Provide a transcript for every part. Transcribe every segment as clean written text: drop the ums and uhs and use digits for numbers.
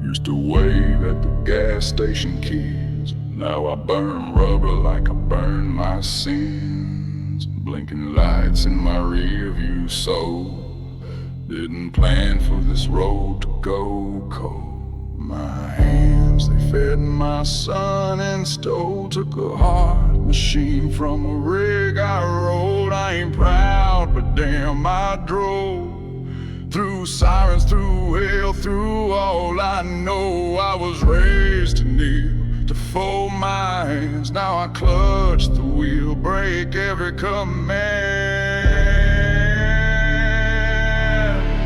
Used to wave at the gas station kids. Now I burn rubber like I burn my sins. Blinking lights in my rear view, so didn't plan for this road to go cold. My hands, they fed my son and stole. Took a hard machine from a rig I rode. I ain't proud, but damn I drove. Through sirens, through hell, through all I know. I was raised to kneel, to fold my hands. Now I clutch the wheel, break every command.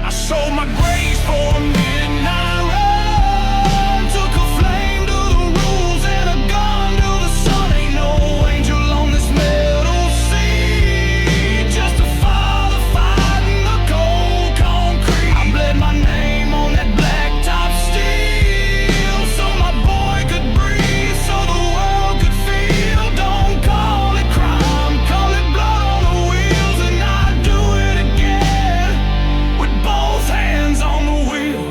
I sold my grace for a midnight run. Took a flame to the rules and a gun to the sun. Ain't no angel on this metal sea, just a father fighting the cold concrete. I bled my name on that blacktop steel, so my boy could breathe, so the world could feel. Don't call it crime, call it blood on the wheels, and I'd do it again with both hands on the wheel.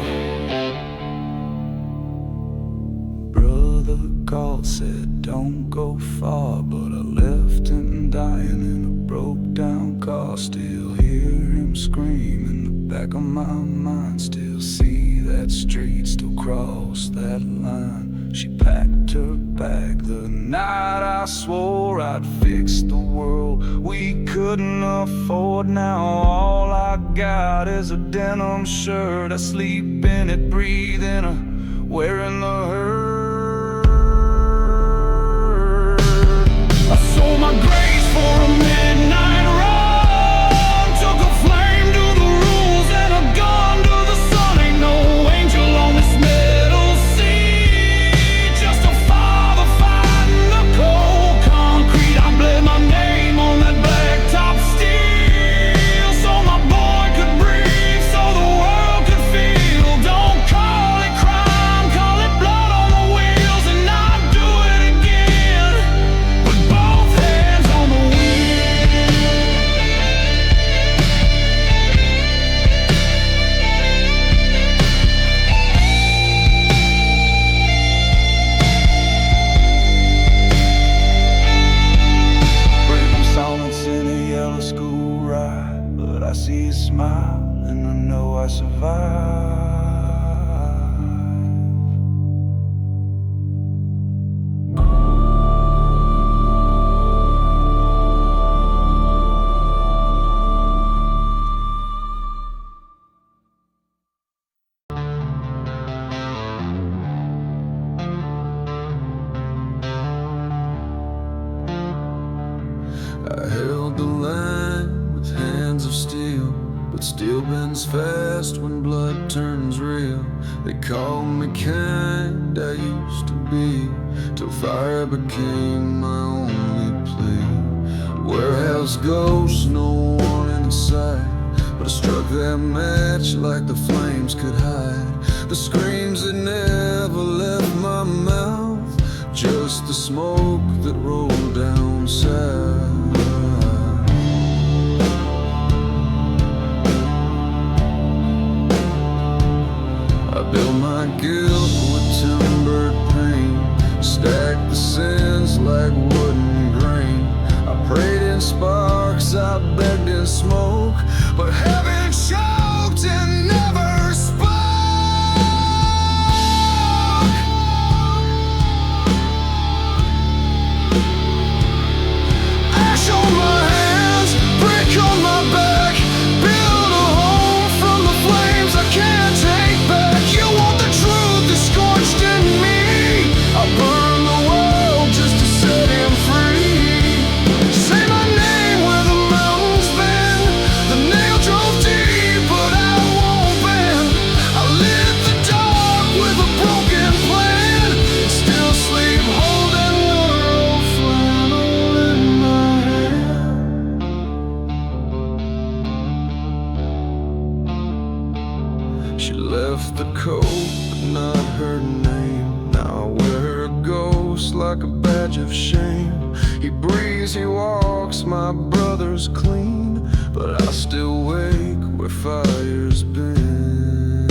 Brother called, said don't go far, but I left him dying in a broke down car. Still hear him scream in the back of my mind. Still see that street, still cross that line. She packed her bag the night I swore I'd fix the world we couldn't afford. Now all I got is a denim shirt. I sleep in it, breathe in her, wearing the hurt. I sold my grace for a midnight run. Took a flame to the rules and a gun to the sun. Ain't no angel on this metal sea, just a father fighting the cold concrete. I bled my name on that blacktop steel, so my boy could breathe, so the world could feel. Don't call it crime, call it blood on the wheels, and I'd do it again with both hands on the wheel. Breaking silence in a yellow school ride, but I see a smile and I know I survived. I held the line with hands of steel, but steel bends fast when blood turns real. They called me kind, I used to be, till fire became my only plea. Warehouse ghosts, no one in sight, but I struck that match like the flames could hide. The screams that never left my mouth, just the smoke that rolled down south. I built my guilt with timbered pain, stacked the sins like wooden grain. I prayed in sparks, I begged in smoke, but heaven choked and never spoke. Ash on my hands, brick on my back, build a home from the flames I can't take back. You want the truth that's scorched in me, I burn the world just to set him free. Say my name where the mountains bend, the nail drove deep but I won't bend. I lit the dark with a broken plan, still sleep holding the old flannel in my hand. She left the coat but not her name. Now I wear her ghost like a badge of shame. He breathes, he walks, my brother's clean, but I still wake where fire's been.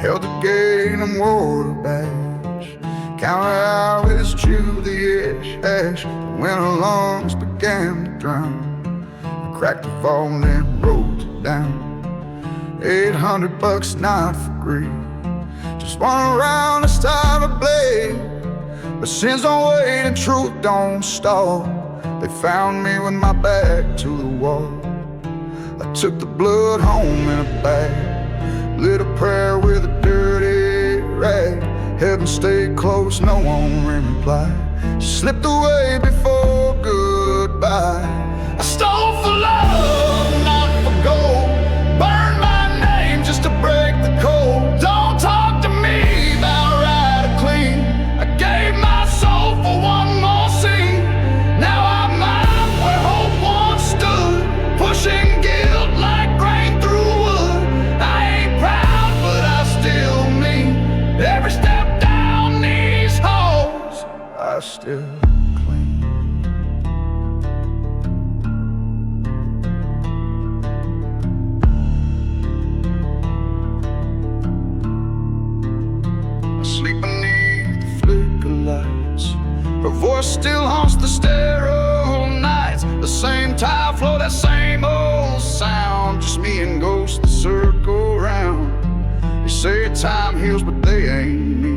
held the gate and wore the badge. Counted out his chew the ash. When her lungs began to drown, I cracked the vault and rolled it down. $800 not for greed. Just one around this time of blade. But sins don't wait and truth don't stall. They found me with my back to the wall. I took the blood home in a bag, lit a prayer with a dirty rag. Heaven stayed close, no one replied. She slipped away before goodbye. I stole for love, not for gold. Burned my name just to break the code. Don't talk to me about right or clean. I gave my soul for one more scene. Now I'm out where hope once stood, pushing guilt like rain through wood. I ain't proud, but I still mean. Every step down these halls, I still sleep beneath the flicker lights. Her voice still haunts the sterile nights. The same tide flow, that same old sound. Just me and ghosts that circle round. They say time heals, but they ain't me.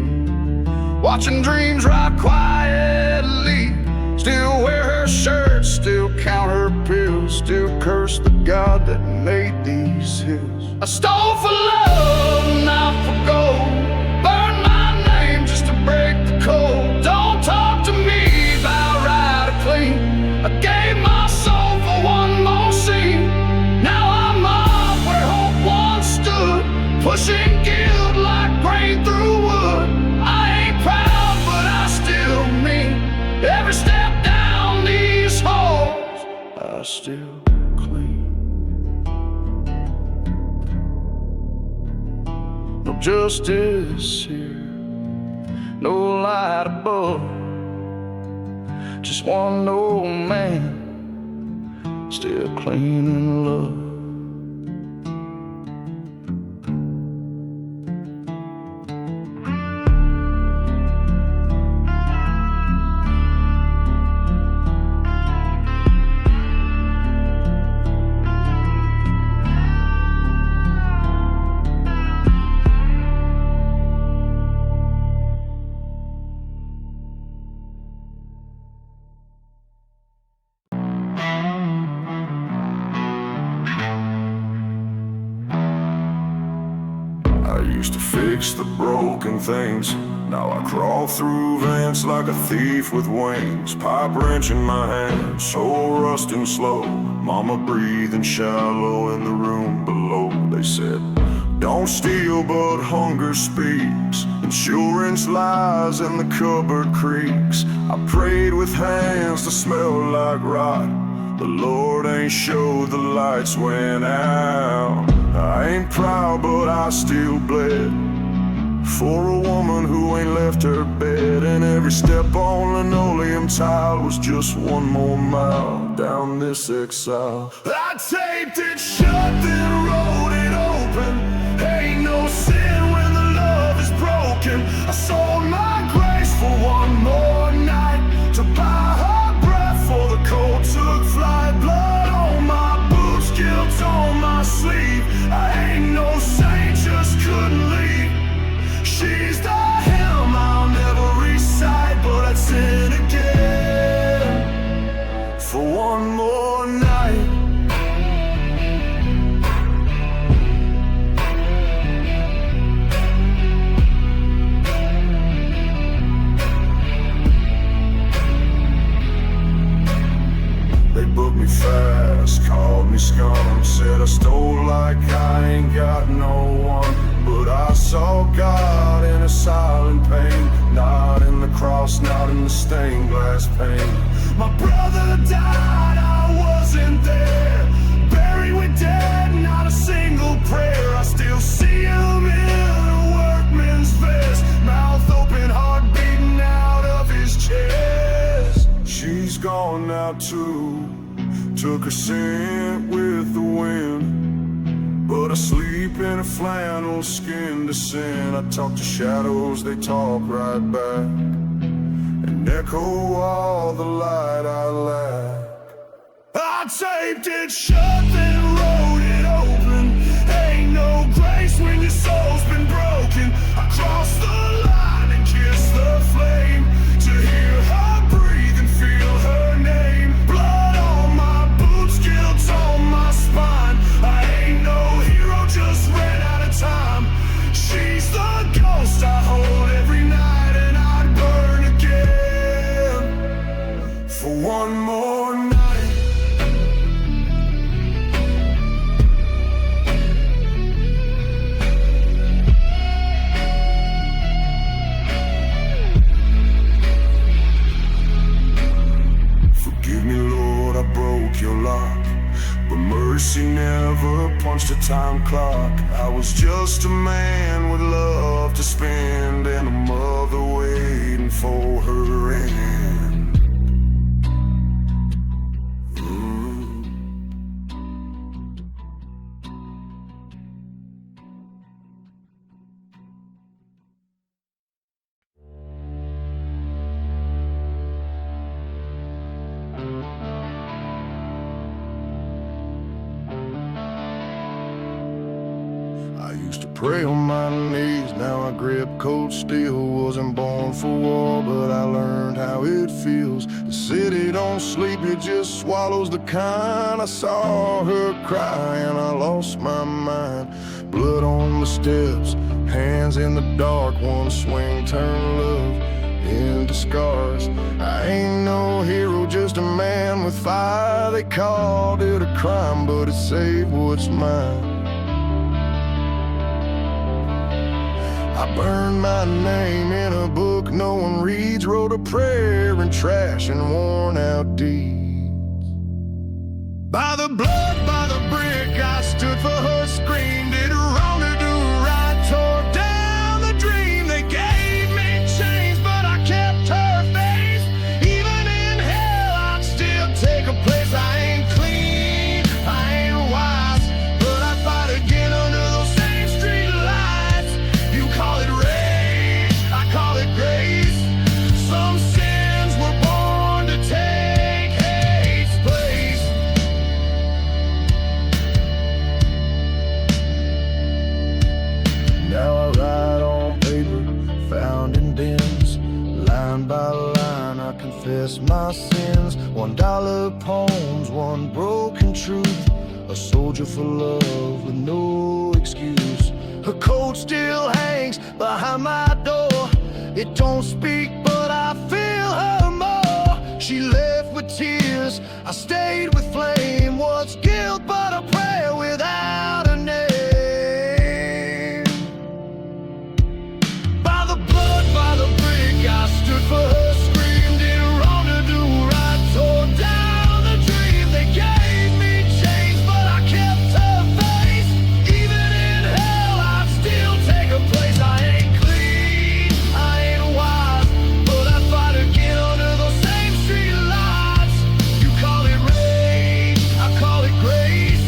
Watching dreams ride quietly. Still wear her shirt, still count her pills, still curse the God that made these hills. I stole for love, not for gold. Burned my name just to break the code. Don't talk to me about right or clean. I gave my soul for one more scene. Now I'm up where hope once stood, pushing guilt like grain through wood. I ain't proud, but I still mean. Every step down these halls, I still clean. No justice here, no light above. Just one old man, still cleaning love. I used to fix the broken things. Now I crawl through vents like a thief with wings. Pipe wrench in my hand, soul rusting slow. Mama breathing shallow in the room below. They said, don't steal, but hunger speaks. Insurance lies and the cupboard creaks. I prayed with hands that smell like rot. The Lord ain't showed, the lights went out. I ain't proud, but I still bled for a woman who ain't left her bed. And every step on linoleum tile was just one more mile down this exile. I taped it shut, then wrote it open. Ain't no sin when the love is broken. I sold my grace for one more night, to buy her breath for the cold took flight. Blood on my boots, guilt on my sleeve. I ain't no saint, just couldn't leave. She's the hymn I'll never recite, but I'd sin again for one more night. They booked me fast, called me scum, said I stole like I ain't got no one. But I saw God in a silent pain, not in the cross, not in the stained glass pane. My brother died, I wasn't there, buried with dead, not a single prayer. I still see him in a workman's vest, mouth open, heart beating out of his chest. She's gone now too, took her scent with the wind, but I sleep in a flannel skin to sin. I talk to shadows, they talk right back, and echo all the light I lack. I taped it shut, then wrote it open. Ain't no grace when your soul's been broken. I cross the line and kiss the flame, to hear her breathe and feel her name. Blood on my boots, guilt on my spine. I ain't no hero, just ran out of time. She's the ghost I hold every night, and I'd burn again for one more night. Your lock, but mercy never punched a time clock. I was just a man with love to spend, and a mother waiting for her end. I used to pray on my knees, now I grip cold steel. Wasn't born for war, but I learned how it feels. The city don't sleep, it just swallows the kind. I saw her cry and I lost my mind. Blood on the steps, hands in the dark. One swing turned love into scars. I ain't no hero, just a man with fire. They called it a crime, but it saved what's mine. I burned my name in a book no one reads, wrote a prayer in trash and worn out deeds. By the blood, by the brick, I stood for her, screamed it wrong to do right, tore down the dream. They gave me chains, but I kept her face. Even in hell, I'd still take a place. I ain't clean, I ain't wise, but I fight again under those same street lights. You call it rage, I call it grace. Some sins were born to take hate's place. Now I write on paper, found in dens. Line by line I confess my sins. $1 poems, one broken truth. A soldier for love with no excuse. Her coat still hangs behind my door. It don't speak, but I feel her more. She left with tears, I stayed with flame. What's guilt but a prayer without a name? By the blood, by the brick, I stood for her, screamed it wrong to do right, tore down the dream. They gave me chains, but I kept her face. Even in hell, I'd still take a place. I ain't clean, I ain't wise, but I fight again under those same street lights. You call it rage, I call it grace.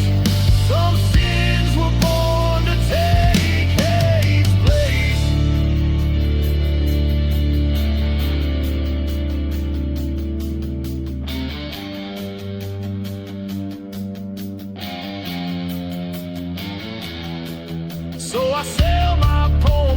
Some sins were born to take hate's place. So I sell my poems